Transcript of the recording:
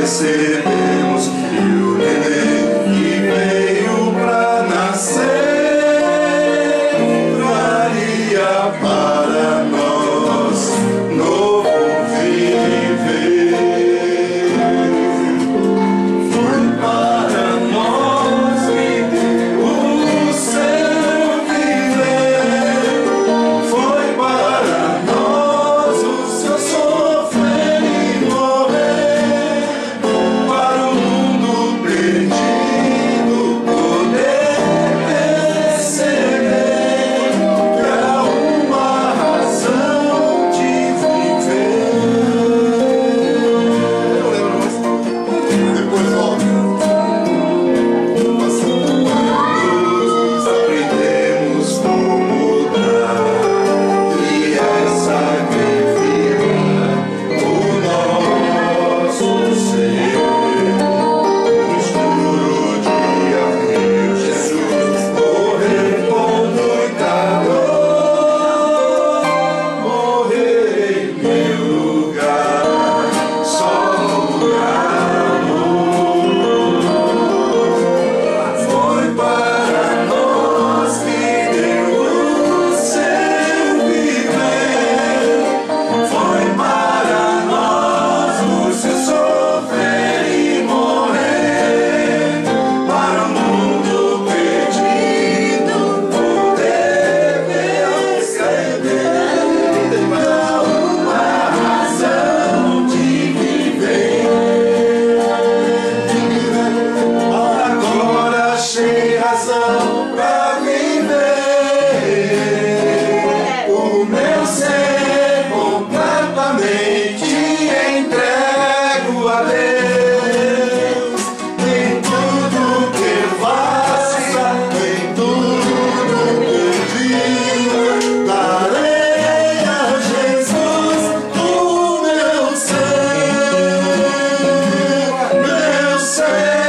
Percebemos que o neném que veio pra nascer traria para nós novo viver. Foi para nós que deu o seu viver. Foi para nós o seu sofrer e morrer. Pra viver, o meu ser completamente entrego a Deus. Em tudo que faça, em tudo que diga, darei a Jesus o meu ser, meu ser.